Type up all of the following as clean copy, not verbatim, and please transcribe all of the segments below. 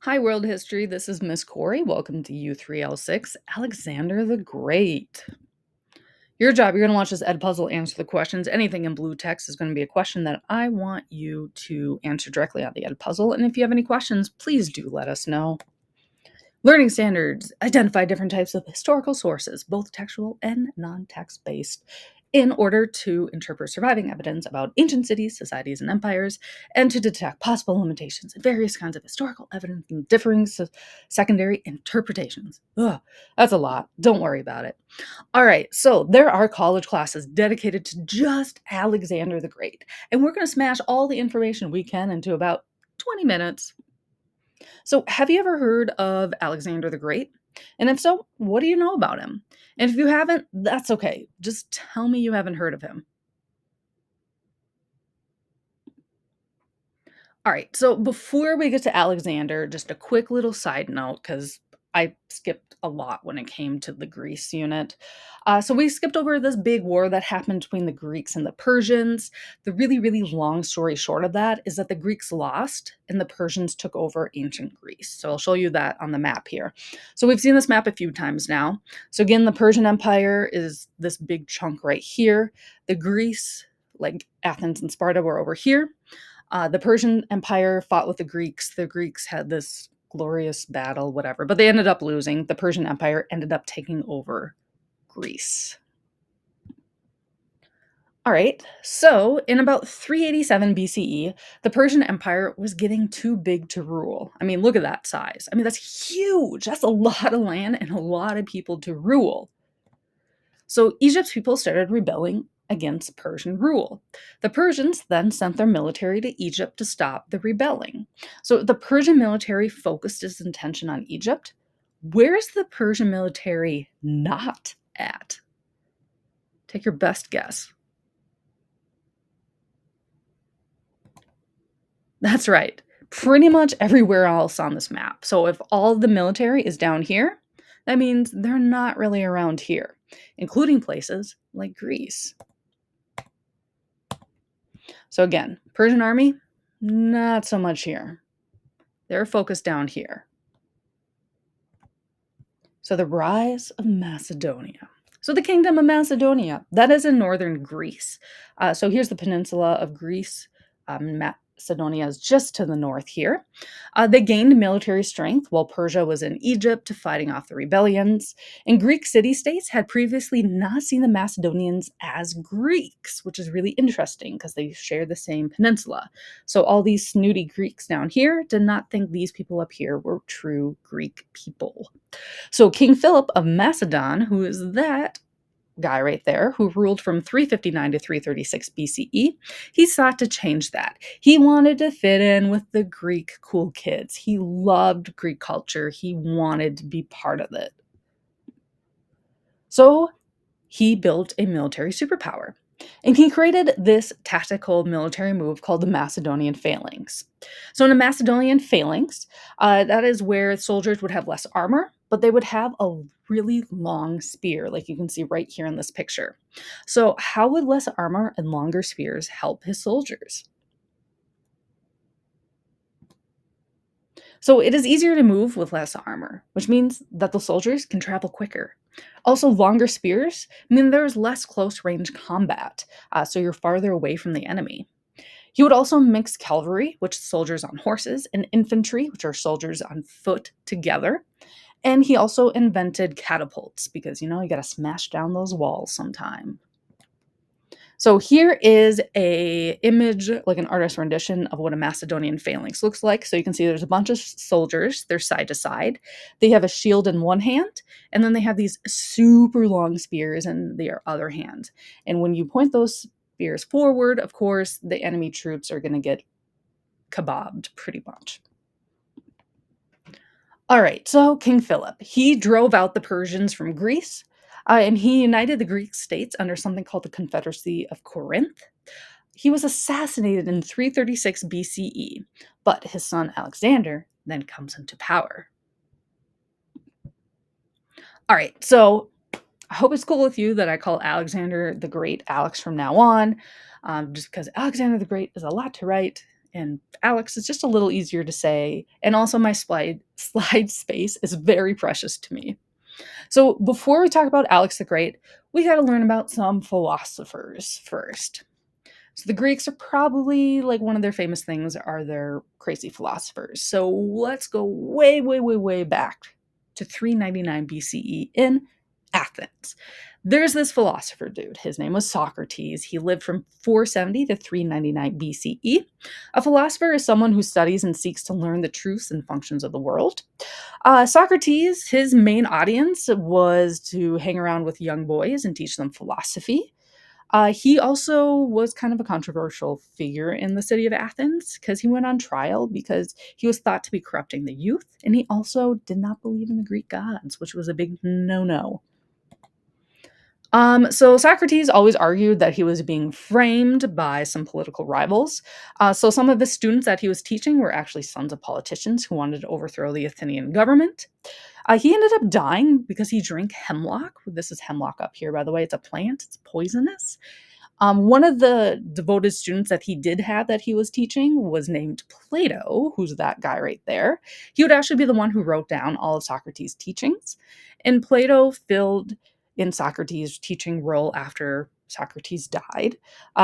Hi, World History. This is Miss Corey. Welcome to U3-L6, Alexander the Great. Your job, you're going to watch this Ed puzzle, answer the questions. Anything in blue text is going to be a question that I want you to answer directly on the Ed puzzle. And if you have any questions, please do let us know. Learning standards identify different types of historical sources, both textual and non-text based, in order to interpret surviving evidence about ancient cities, societies, and empires, and to detect possible limitations in various kinds of historical evidence and differing secondary interpretations. Ugh, that's a lot. Don't worry about it. All right, so there are college classes dedicated to just Alexander the Great, and we're going to smash all the information we can into about 20 minutes. So, have you ever heard of Alexander the Great? And if so, what do you know about him? And if you haven't, that's okay. Just tell me you haven't heard of him. All right, so before we get to Alexander, just a quick little side note because I skipped a lot when it came to the Greece unit. So we skipped over this big war that happened between the Greeks and the Persians. The really, really long story short of that is that the Greeks lost and the Persians took over ancient Greece. So I'll show you that on the map here. So we've seen this map a few times now. So again, the Persian Empire is this big chunk right here. The Greece, like Athens and Sparta, were over here. The Persian Empire fought with the Greeks. The Greeks had this glorious battle, whatever, but they ended up losing. The Persian Empire ended up taking over Greece. All right, so in about 387 BCE, the Persian Empire was getting too big to rule. I mean, look at that size. I mean, that's huge. That's a lot of land and a lot of people to rule. So Egypt's people started rebelling against Persian rule. The Persians then sent their military to Egypt to stop the rebelling. So the Persian military focused its attention on Egypt. Where's the Persian military not at? Take your best guess. That's right. Pretty much everywhere else on this map. So if all the military is down here, that means they're not really around here, including places like Greece. So again, Persian army, not so much here. They're focused down here. So the rise of Macedonia. So the kingdom of Macedonia, that is in northern Greece. So here's the peninsula of Greece. Macedonia is just to the north here. They gained military strength while Persia was in Egypt fighting off the rebellions. And Greek city-states had previously not seen the Macedonians as Greeks, which is really interesting because they share the same peninsula. So all these snooty Greeks down here did not think these people up here were true Greek people. So King Philip of Macedon, who is that guy right there, who ruled from 359 to 336 BCE, he sought to change that. He wanted to fit in with the Greek cool kids. He loved Greek culture. He wanted to be part of it. So he built a military superpower. And he created this tactical military move called the Macedonian phalanx. So, in a Macedonian phalanx, that is where soldiers would have less armor, but they would have a really long spear, like you can see right here in this picture. So, how would less armor and longer spears help his soldiers? So it is easier to move with less armor, which means that the soldiers can travel quicker. Also, longer spears mean there's less close range combat, so you're farther away from the enemy. He would also mix cavalry, which is soldiers on horses, and infantry, which are soldiers on foot, together. And he also invented catapults because, you got to smash down those walls sometime. So here is a image, like an artist rendition of what a Macedonian phalanx looks like. So you can see there's a bunch of soldiers, they're side to side. They have a shield in one hand, and then they have these super long spears in their other hand. And when you point those spears forward, of course, the enemy troops are going to get kebabbed pretty much. All right, so King Philip, he drove out the Persians from Greece, and he united the Greek states under something called the Confederacy of Corinth. He was assassinated in 336 BCE, but his son Alexander then comes into power. All right, so I hope it's cool with you that I call Alexander the Great Alex from now on, just because Alexander the Great is a lot to write, And Alex is just a little easier to say. And also, my slide space is very precious to me. So, before we talk about Alex the Great, we got to learn about some philosophers first. So, the Greeks are probably like one of their famous things are their crazy philosophers. So, let's go way, way, way, way back to 399 BCE in Athens. There's this philosopher dude. His name was Socrates. He lived from 470 to 399 BCE. A philosopher is someone who studies and seeks to learn the truths and functions of the world. Socrates, his main audience was to hang around with young boys and teach them philosophy. He also was kind of a controversial figure in the city of Athens because he went on trial because he was thought to be corrupting the youth, and he also did not believe in the Greek gods, which was a big no-no. So Socrates always argued that he was being framed by some political rivals. So some of his students that he was teaching were actually sons of politicians who wanted to overthrow the Athenian government. He ended up dying because he drank hemlock. This is hemlock up here, by the way. It's a plant. It's poisonous. One of the devoted students that he did have that he was teaching was named Plato, who's that guy right there. He would actually be the one who wrote down all of Socrates' teachings. And Plato filled in Socrates' teaching role after Socrates died.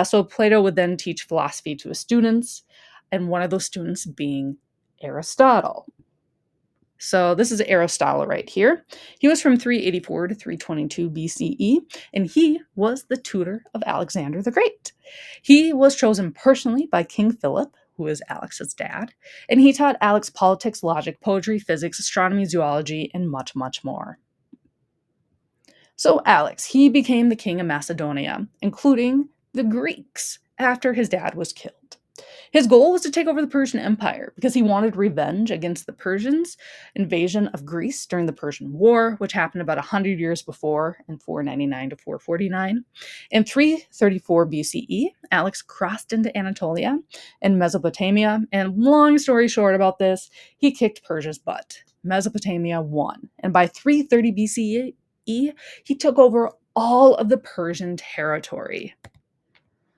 So Plato would then teach philosophy to his students, and one of those students being Aristotle. So this is Aristotle right here. He was from 384 to 322 BCE, and he was the tutor of Alexander the Great. He was chosen personally by King Philip, who is Alex's dad, and he taught Alex politics, logic, poetry, physics, astronomy, zoology, and much, much more. So Alex, he became the king of Macedonia, including the Greeks, after his dad was killed. His goal was to take over the Persian Empire because he wanted revenge against the Persians' invasion of Greece during the Persian War, which happened about 100 years before in 499 to 449. In 334 BCE, Alex crossed into Anatolia and Mesopotamia, and long story short about this, he kicked Persia's butt. Mesopotamia won, and by 330 BCE, he took over all of the Persian territory.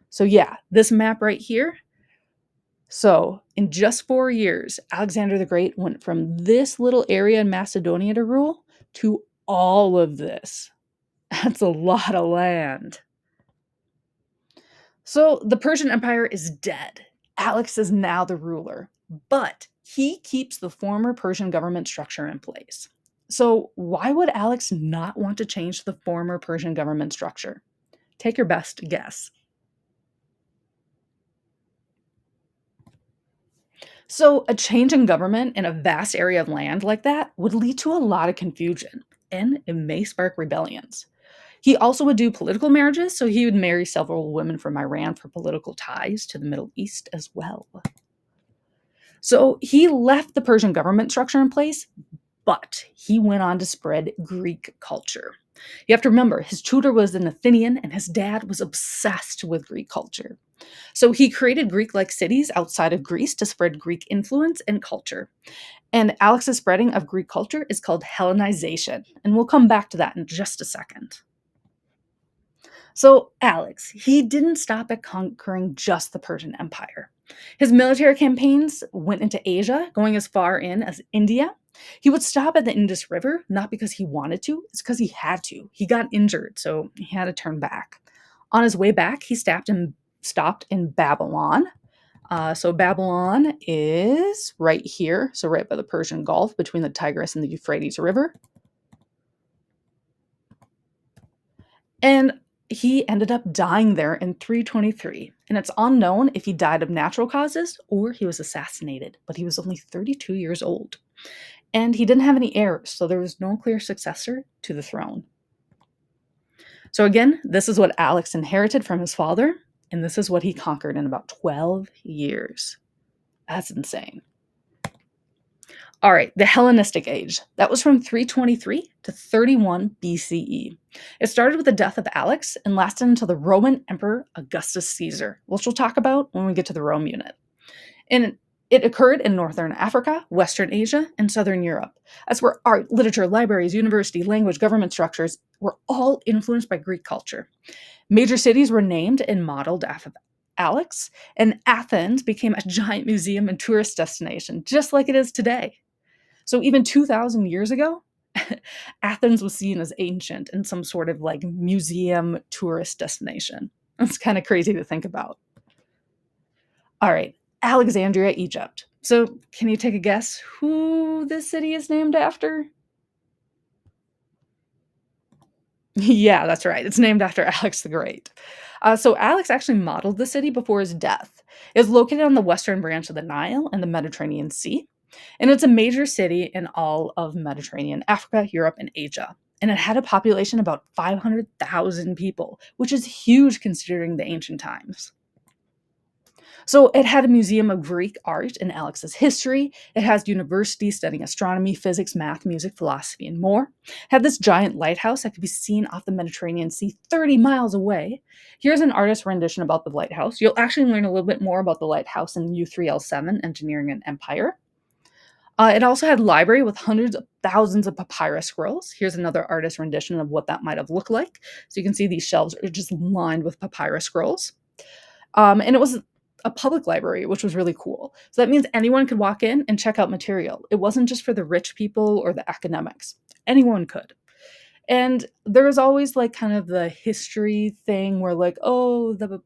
So yeah, this map right here. So, in just 4 years, Alexander the Great went from this little area in Macedonia to rule to all of this. That's a lot of land. So, the Persian Empire is dead. Alex is now the ruler, but he keeps the former Persian government structure in place. So, why would Alex not want to change the former Persian government structure? Take your best guess. So, a change in government in a vast area of land like that would lead to a lot of confusion, and it may spark rebellions. He also would do political marriages, so he would marry several women from Iran for political ties to the Middle East as well. So, he left the Persian government structure in place, but he went on to spread Greek culture. You have to remember, his tutor was an Athenian, and his dad was obsessed with Greek culture. So he created Greek-like cities outside of Greece to spread Greek influence and culture. And Alex's spreading of Greek culture is called Hellenization, and we'll come back to that in just a second. So Alex, he didn't stop at conquering just the Persian Empire. His military campaigns went into Asia, going as far in as India. He would stop at the Indus River, not because he wanted to, it's because he had to. He got injured, so he had to turn back. On his way back, he stopped in Babylon. So Babylon is right here, so right by the Persian Gulf between the Tigris and the Euphrates River. And he ended up dying there in 323. And it's unknown if he died of natural causes or he was assassinated, but he was only 32 years old. And he didn't have any heirs, so there was no clear successor to the throne. So again, this is what Alex inherited from his father, and this is what he conquered in about 12 years. That's insane. All right, the Hellenistic Age. That was from 323 to 31 BCE. It started with the death of Alex and lasted until the Roman Emperor Augustus Caesar, which we'll talk about when we get to the Rome unit. And it occurred in Northern Africa, Western Asia, and Southern Europe. That's where art, literature, libraries, university, language, government structures were all influenced by Greek culture. Major cities were named and modeled Alex, and Athens became a giant museum and tourist destination, just like it is today. So even 2,000 years ago, Athens was seen as ancient and some sort of like museum tourist destination. That's kind of crazy to think about. All right, Alexandria, Egypt. So, can you take a guess who this city is named after? Yeah, that's right. It's named after Alex the Great. So, Alex actually modeled the city before his death. It is located on the western branch of the Nile and the Mediterranean Sea. And it's a major city in all of Mediterranean Africa, Europe, and Asia. And it had a population of about 500,000 people, which is huge considering the ancient times. So it had a museum of Greek art and Alex's history. It has universities studying astronomy, physics, math, music, philosophy, and more. It had this giant lighthouse that could be seen off the Mediterranean Sea 30 miles away. Here's an artist's rendition about the lighthouse. You'll actually learn a little bit more about the lighthouse in U3-L7, Engineering and Empire. It also had a library with hundreds of thousands of papyrus scrolls. Here's another artist rendition of what that might have looked like. So you can see these shelves are just lined with papyrus scrolls. And it was a public library, which was really cool. So that means anyone could walk in and check out material. It wasn't just for the rich people or the academics. Anyone could. And there was always like kind of the history thing where like, oh, the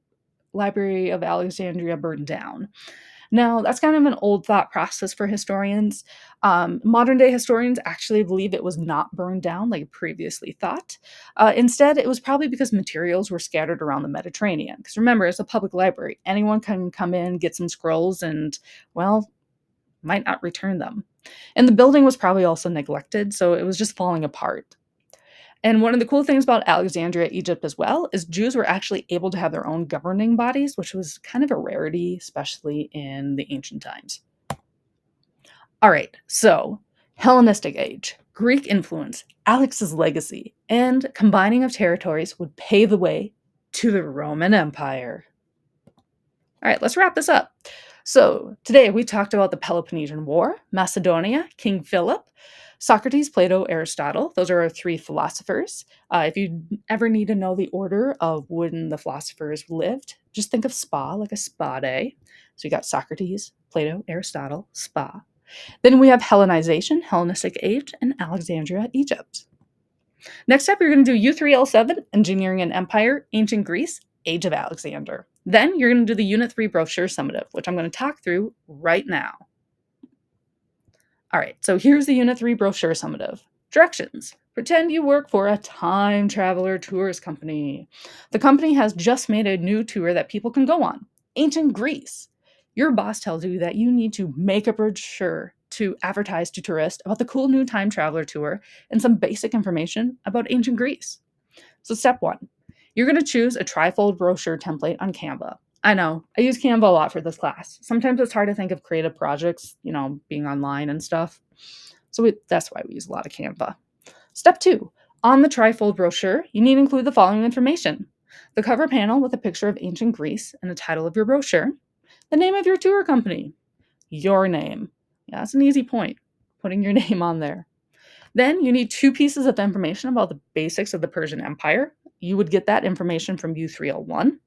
Library of Alexandria burned down. Now, that's kind of an old thought process for historians. Modern day historians actually believe it was not burned down like previously thought. Instead, it was probably because materials were scattered around the Mediterranean. Because remember, it's a public library. Anyone can come in, get some scrolls, and, well, might not return them. And the building was probably also neglected, so it was just falling apart. And one of the cool things about Alexandria, Egypt, as well, is Jews were actually able to have their own governing bodies, which was kind of a rarity, especially in the ancient times. All right, so Hellenistic age, Greek influence, Alex's legacy, and combining of territories would pave the way to the Roman Empire. All right, let's wrap this up. So, today we talked about the Peloponnesian War, Macedonia, King Philip, Socrates, Plato, Aristotle. Those are our three philosophers. If you ever need to know the order of when the philosophers lived, just think of spa, like a spa day. So, you got Socrates, Plato, Aristotle, spa. Then we have Hellenization, Hellenistic age, and Alexandria, Egypt. Next up, you're going to do U3-L7, Engineering and Empire, Ancient Greece, Age of Alexander. Then you're going to do the Unit 3 brochure summative, which I'm going to talk through right now. All right, so here's the Unit 3 brochure summative. Directions. Pretend you work for a time traveler tourist company. The company has just made a new tour that people can go on. Ancient Greece. Your boss tells you that you need to make a brochure to advertise to tourists about the cool new time traveler tour and some basic information about ancient Greece. So step 1. You're going to choose a trifold brochure template on Canva. I know, I use Canva a lot for this class. Sometimes it's hard to think of creative projects, being online and stuff. So that's why we use a lot of Canva. Step 2. On the trifold brochure, you need to include the following information. The cover panel with a picture of ancient Greece and the title of your brochure. The name of your tour company. Your name. Yeah, that's an easy point, putting your name on there. Then you need 2 pieces of information about the basics of the Persian Empire. You would get that information from U3-L1.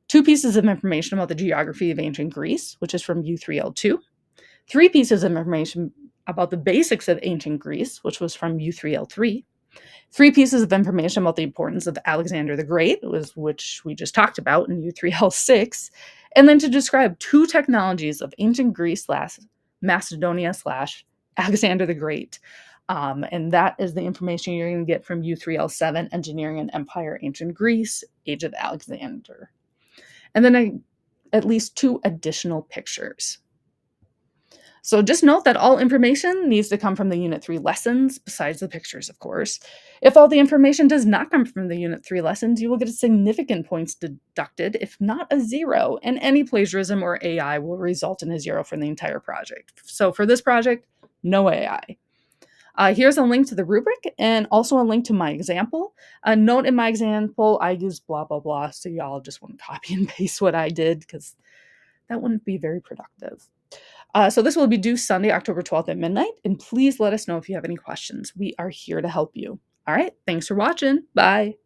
2 pieces of information about the geography of ancient Greece, which is from U3-L2. 3 pieces of information about the basics of ancient Greece, which was from U3-L3. 3 pieces of information about the importance of Alexander the Great, which we just talked about in U3-L6. And then to describe 2 technologies of ancient Greece / Macedonia / Alexander the Great. And that is the information you're going to get from U3-L7, Engineering and Empire, Ancient Greece, Age of Alexander. And then at least 2 additional pictures. So just note that all information needs to come from the Unit 3 lessons, besides the pictures, of course. If all the information does not come from the Unit 3 lessons, you will get significant points deducted, if not a 0, and any plagiarism or AI will result in a 0 for the entire project. So for this project, no AI. Here's a link to the rubric and also a link to my example. A note in my example, I used blah, blah, blah, so y'all just wouldn't copy and paste what I did because that wouldn't be very productive. So this will be due Sunday, October 12th at midnight, and please let us know if you have any questions. We are here to help you. All right, thanks for watching. Bye.